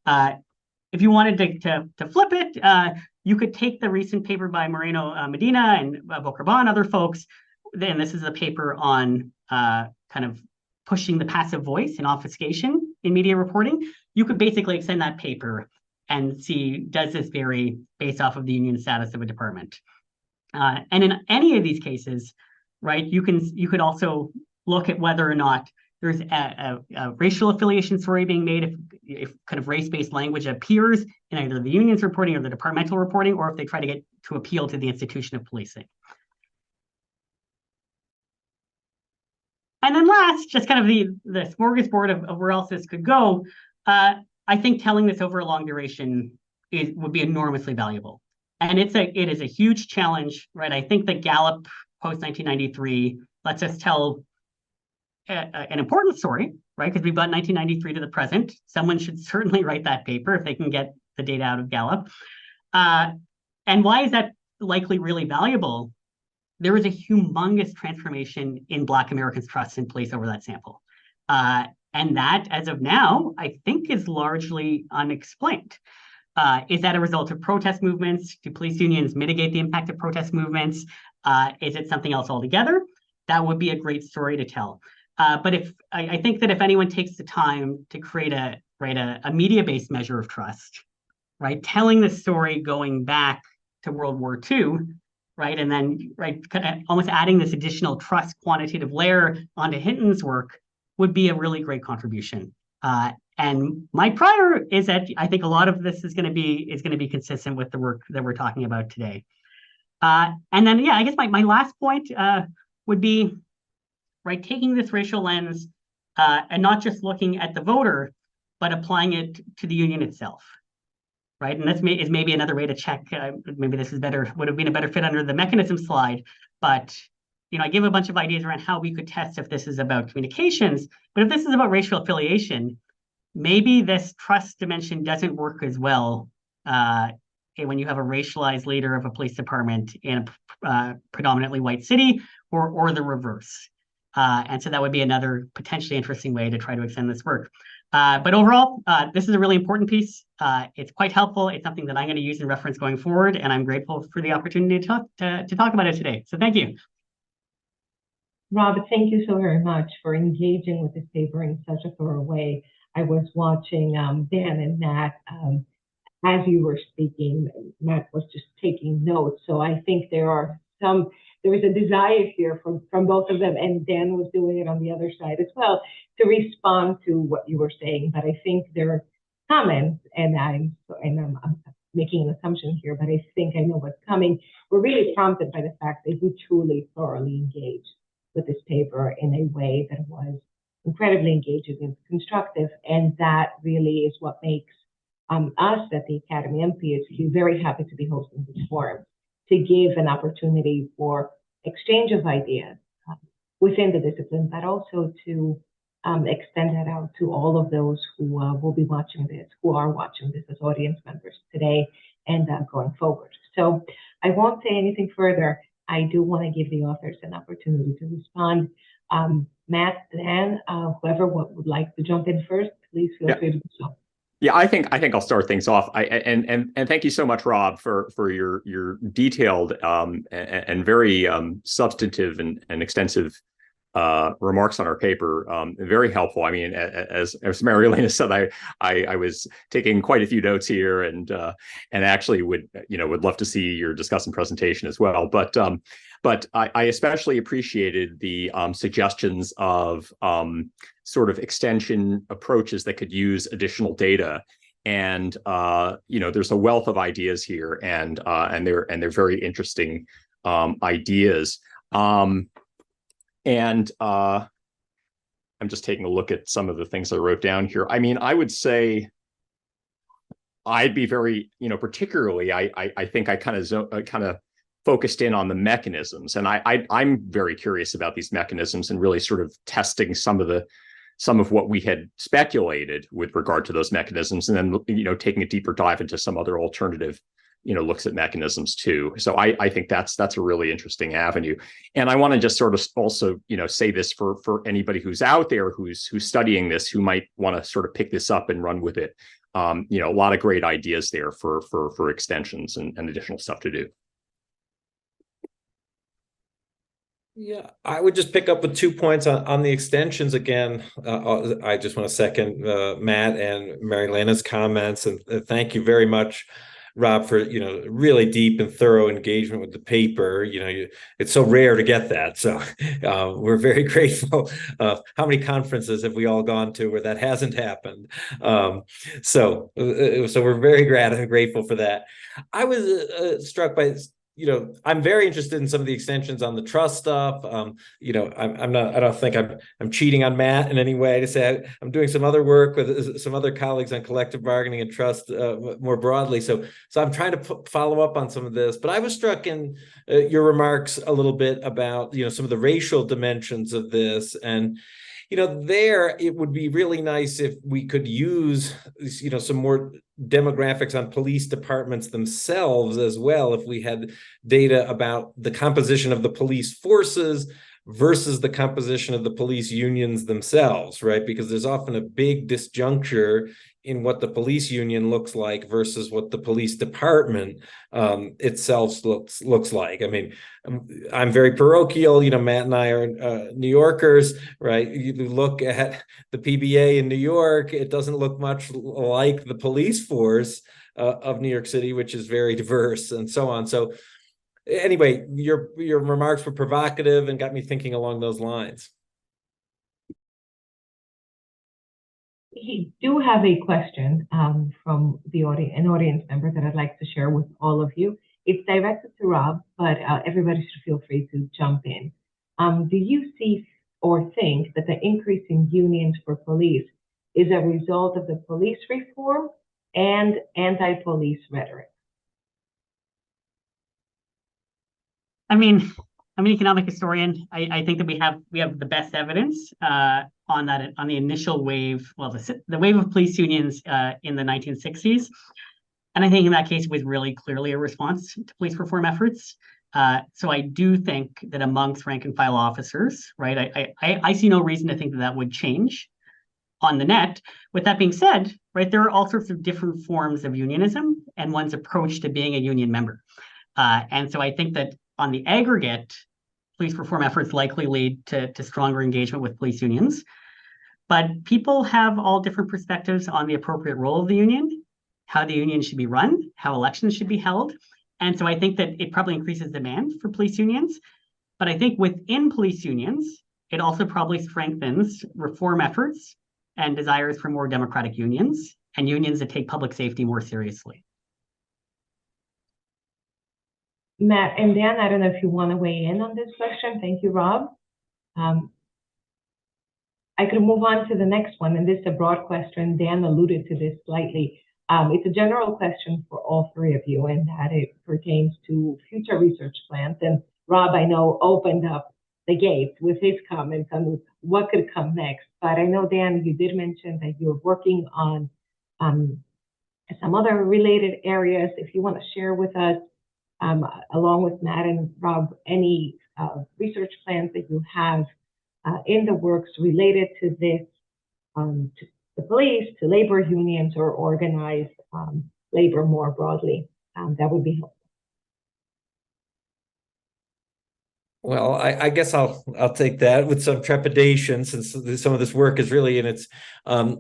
If you wanted to flip it, you could take the recent paper by Moreno Medina and Bokarban, other folks. Then this is a paper on kind of pushing the passive voice and obfuscation in media reporting. You could basically extend that paper and see, does this vary based off of the union status of a department? And in any of these cases, right, you could also look at whether or not there's a racial affiliation story being made if kind of race-based language appears in either the union's reporting or the departmental reporting, or if they try to get to appeal to the institution of policing. And then last, just kind of the smorgasbord of where else this could go, I think telling this over a long duration would be enormously valuable. And it is a huge challenge, right? I think that Gallup post-1993 lets us tell an important story, right? Because we've got 1993 to the present. Someone should certainly write that paper if they can get the data out of Gallup. And why is that likely really valuable? There was a humongous transformation in Black Americans' trust in police over that sample. And that, as of now, I think is largely unexplained. Is that a result of protest movements? Do police unions mitigate the impact of protest movements? Is it something else altogether? That would be a great story to tell. But I think that if anyone takes the time to create a media-based measure of trust, right, telling the story going back to World War II, right, and then kind of almost adding this additional trust quantitative layer onto Hinton's work would be a really great contribution. And my prior is that I think a lot of this is going to be consistent with the work that we're talking about today. And then, yeah, I guess my last point would be, right, taking this racial lens and not just looking at the voter, but applying it to the union itself, right? And this is maybe another way to check. Maybe this is better, would have been a better fit under the mechanism slide. But, I give a bunch of ideas around how we could test if this is about communications. But if this is about racial affiliation, maybe this trust dimension doesn't work as well when you have a racialized leader of a police department in a predominantly white city, or the reverse. And so that would be another potentially interesting way to try to extend this work. But overall, this is a really important piece. It's quite helpful. It's something that I'm going to use in reference going forward, and I'm grateful for the opportunity to talk about it today. So thank you. Rob, thank you so very much for engaging with this paper in such a thorough way. I was watching Dan and Matt as you were speaking. Matt was just taking notes. So I think there is a desire here from both of them, and Dan was doing it on the other side as well, to respond to what you were saying. But I think there are comments, and I'm making an assumption here, but I think I know what's coming. We're really prompted by the fact that you truly thoroughly engaged with this paper in a way that was incredibly engaging and constructive, and that really is what makes us at the Academy MPHQ very happy to be hosting this forum, to give an opportunity for exchange of ideas within the discipline, but also to extend that out to all of those who will be watching this, who are watching this as audience members today and going forward. So I won't say anything further. I do want to give the authors an opportunity to respond. Matt, Dan, whoever would like to jump in first, please feel free to do so. Yeah, I think I'll start things off. And thank you so much, Rob, for your detailed and very substantive and extensive remarks on our paper. Very helpful. I mean, as Mary-Elena said, I was taking quite a few notes here, and actually would love to see your discussion presentation as well. But I especially appreciated the suggestions of sort of extension approaches that could use additional data. And there's a wealth of ideas here, and they're very interesting ideas. And I'm just taking a look at some of the things I wrote down here. I mean, I would say I'd be very, particularly, I think I kind of focused in on the mechanisms, and I'm very curious about these mechanisms and really sort of testing some of what we had speculated with regard to those mechanisms, and then taking a deeper dive into some other alternative looks at mechanisms too. So I think that's a really interesting avenue. And I want to just sort of also, say this for anybody who's out there who's studying this, who might want to sort of pick this up and run with it. A lot of great ideas there for extensions and additional stuff to do. Yeah, I would just pick up with 2 points on the extensions again. I just want to second Matt and Mary-Elena's comments, and thank you very much, Rob, for really deep and thorough engagement with the paper. It's so rare to get that, so we're very grateful. How many conferences have we all gone to where that hasn't happened? So we're very grateful for that. I was struck by, I'm very interested in some of the extensions on the trust stuff. I don't think I'm cheating on Matt in any way to say I'm doing some other work with some other colleagues on collective bargaining and trust more broadly. So I'm trying to follow up on some of this, but I was struck in your remarks a little bit about, some of the racial dimensions of this. And there, it would be really nice if we could use, some more demographics on police departments themselves as well. If we had data about the composition of the police forces versus the composition of the police unions themselves, right? Because there's often a big disjuncture in what the police union looks like versus what the police department itself looks like. I mean, I'm very parochial. Matt and I are New Yorkers, right? You look at the PBA in New York, it doesn't look much like the police force of New York City, which is very diverse, and so on. So anyway, your remarks were provocative and got me thinking along those lines. We do have a question from an audience member that I'd like to share with all of you. It's directed to Rob, but everybody should feel free to jump in. Do you see or think that the increase in unions for police is a result of the police reform and anti-police rhetoric? I'm an economic historian. I think that we have the best evidence on the initial wave, well, the wave of police unions in the 1960s. And I think in that case, it was really clearly a response to police reform efforts. So I do think that amongst rank and file officers, right, I see no reason to think that that would change on the net. With that being said, right, there are all sorts of different forms of unionism and one's approach to being a union member. And so I think that on the aggregate, police reform efforts likely lead to stronger engagement with police unions. But people have all different perspectives on the appropriate role of the union, how the union should be run, how elections should be held. And so I think that it probably increases demand for police unions. But I think within police unions, it also probably strengthens reform efforts and desires for more democratic unions and unions that take public safety more seriously. Matt and Dan, I don't know if you want to weigh in on this question. Thank you, Rob. I could move on to the next one, and this is a broad question. Dan alluded to this slightly. It's a general question for all three of you, and that it pertains to future research plans. And Rob, I know, opened up the gates with his comments on what could come next. But I know, Dan, you did mention that you're working on some other related areas. If you want to share with us, along with Matt and Rob, any research plans that you have in the works related to this, to the police, to labor unions, or organized labor more broadly, that would be helpful. Well, I guess I'll take that with some trepidation, since some of this work is really in its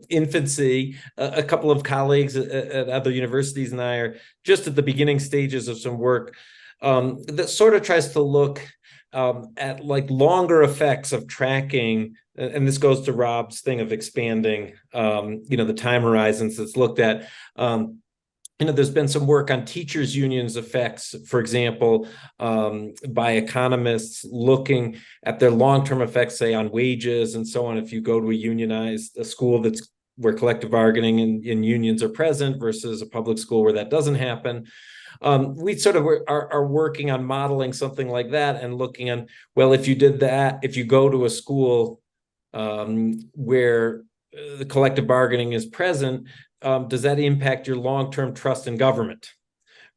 infancy. A couple of colleagues at other universities and I are just at the beginning stages of some work that sort of tries to look at like longer effects of tracking, and this goes to Rob's thing of expanding, the time horizons that's looked at. There's been some work on teachers' unions' effects, for example, by economists looking at their long-term effects, say, on wages and so on. If you go to a school that's where collective bargaining and unions are present versus a public school where that doesn't happen. We sort of are working on modeling something like that and looking on, well, if you did that, if you go to a school where the collective bargaining is present, does that impact your long-term trust in government,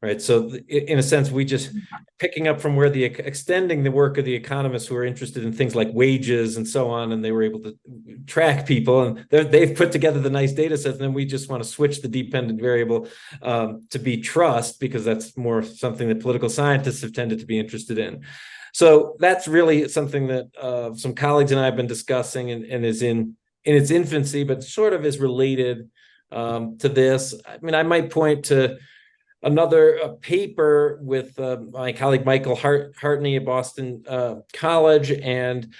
right? So in a sense, we just picking up from where extending the work of the economists who are interested in things like wages and so on, and they were able to track people, and they've put together the nice data sets, and then we just want to switch the dependent variable to be trust, because that's more something that political scientists have tended to be interested in. So that's really something that some colleagues and I have been discussing and is in its infancy, but sort of is related to this. I mean, I might point to another paper with my colleague Michael Hartney at Boston College and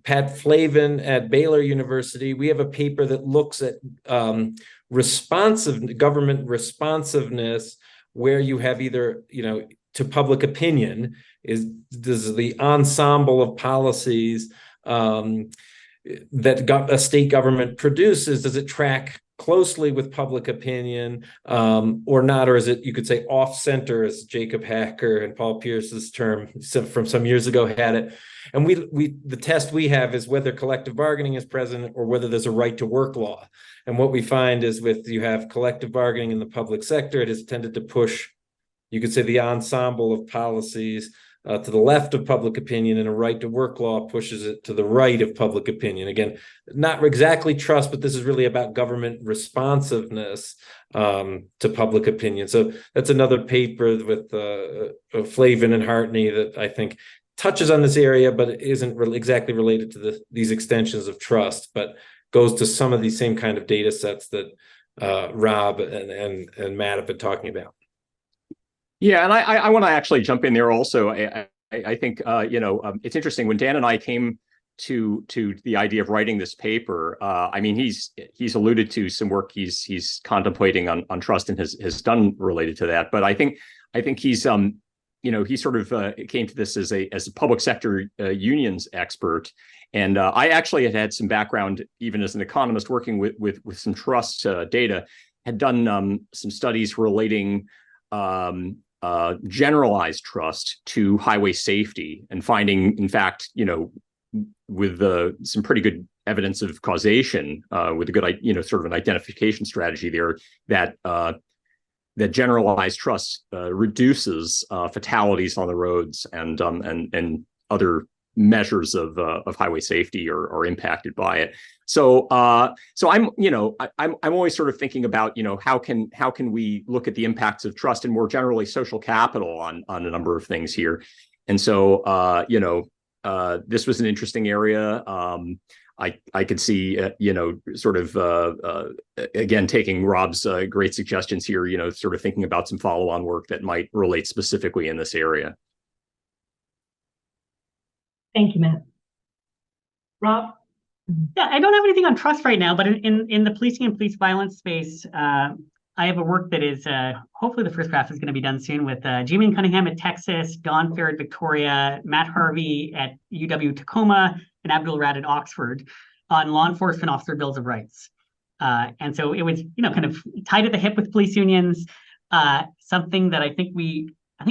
Pat Flavin at Baylor University. We have a paper that looks at government responsiveness, where you have either, to public opinion, is the ensemble of policies that a state government produces, does it track closely with public opinion or not? Or is it, you could say, off-center, as Jacob Hacker and Paul Pierce's term from some years ago had it. And the test we have is whether collective bargaining is present or whether there's a right to work law. And what we find is you have collective bargaining in the public sector, it has tended to push, you could say, the ensemble of policies to the left of public opinion, and a right to work law pushes it to the right of public opinion. Again, not exactly trust, but this is really about government responsiveness to public opinion. So that's another paper with Flavin and Hartney that I think touches on this area, but it isn't really exactly related to these extensions of trust, but goes to some of these same kind of data sets that Rob and Matt have been talking about. Yeah, and I want to actually jump in there also. I think it's interesting when Dan and I came to the idea of writing this paper. I mean, he's alluded to some work he's contemplating on trust and has done related to that. But I think he's he sort of came to this as a public sector unions expert. And I actually had some background, even as an economist, working with some trust data, had done some studies relating generalized trust to highway safety, and finding, in fact, with some pretty good evidence of causation, with a good, sort of an identification strategy there, that generalized trust reduces fatalities on the roads, and other measures of highway safety are impacted by it. So I'm always sort of thinking about, how can we look at the impacts of trust and more generally social capital on a number of things here. And so this was an interesting area. I could see, sort of, again, taking Rob's great suggestions here, sort of thinking about some follow-on work that might relate specifically in this area. Thank you, Matt. Rob? Yeah, I don't have anything on trust right now, but in the policing and police violence space, I have a work that is, hopefully the first draft is going to be done soon, with Jamie Cunningham at Texas, Don Fair at Victoria, Matt Harvey at UW Tacoma, and Abdul Rad at Oxford, on law enforcement officer bills of rights. And so it was, kind of tied at the hip with police unions, something that I think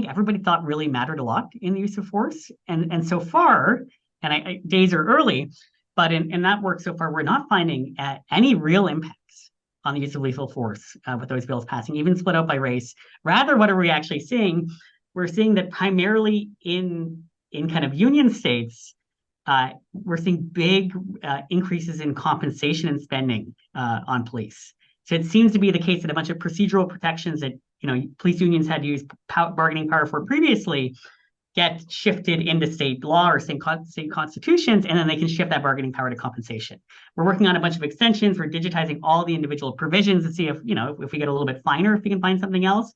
everybody thought really mattered a lot in the use of force. And so far, and days are early, but in that work so far, we're not finding any real impacts on the use of lethal force with those bills passing, even split out by race. Rather, what are we actually seeing? We're seeing that primarily in kind of union states, we're seeing big increases in compensation and spending on police. So it seems to be the case that a bunch of procedural protections that police unions had used bargaining power for previously get shifted into state law or state constitutions, and then they can shift that bargaining power to compensation. We're working on a bunch of extensions. We're digitizing all the individual provisions to see if we get a little bit finer, if we can find something else.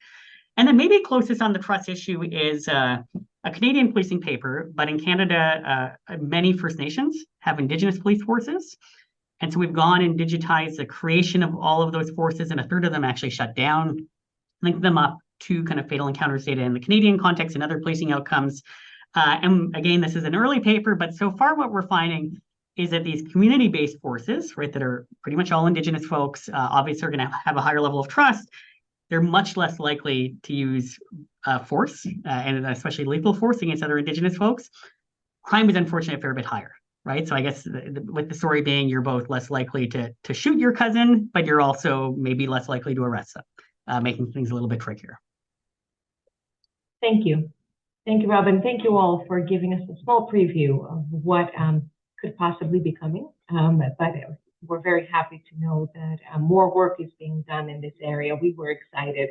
And then maybe closest on the trust issue is a Canadian policing paper, but in Canada, many First Nations have Indigenous police forces. And so we've gone and digitized the creation of all of those forces, and a third of them actually shut down, linked them up to kind of fatal encounters data in the Canadian context and other policing outcomes. And again, this is an early paper, but so far what we're finding is that these community-based forces, right, that are pretty much all Indigenous folks, obviously are going to have a higher level of trust. They're much less likely to use force, and especially lethal force against other Indigenous folks. Crime is unfortunately a fair bit higher, right? So I guess with the story being, you're both less likely to shoot your cousin, but you're also maybe less likely to arrest them, making things a little bit trickier. Thank you. Thank you, Robin. Thank you all for giving us a small preview of what could possibly be coming. But we're very happy to know that more work is being done in this area. We were excited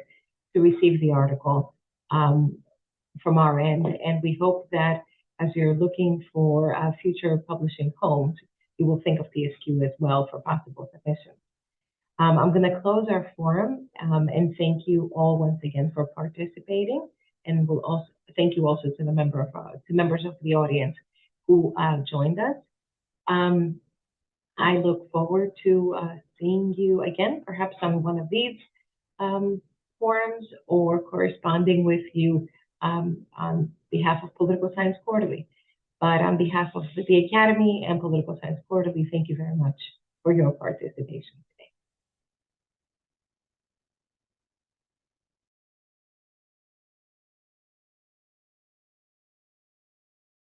to receive the article from our end, and we hope that as you're looking for future publishing homes, you will think of TSQ as well for possible submissions. I'm going to close our forum and thank you all once again for participating, and we'll also thank you also to the members of the audience who joined us. I look forward to seeing you again, perhaps on one of these forums, or corresponding with you on behalf of Political Science Quarterly. But on behalf of the Academy and Political Science Quarterly, thank you very much for your participation.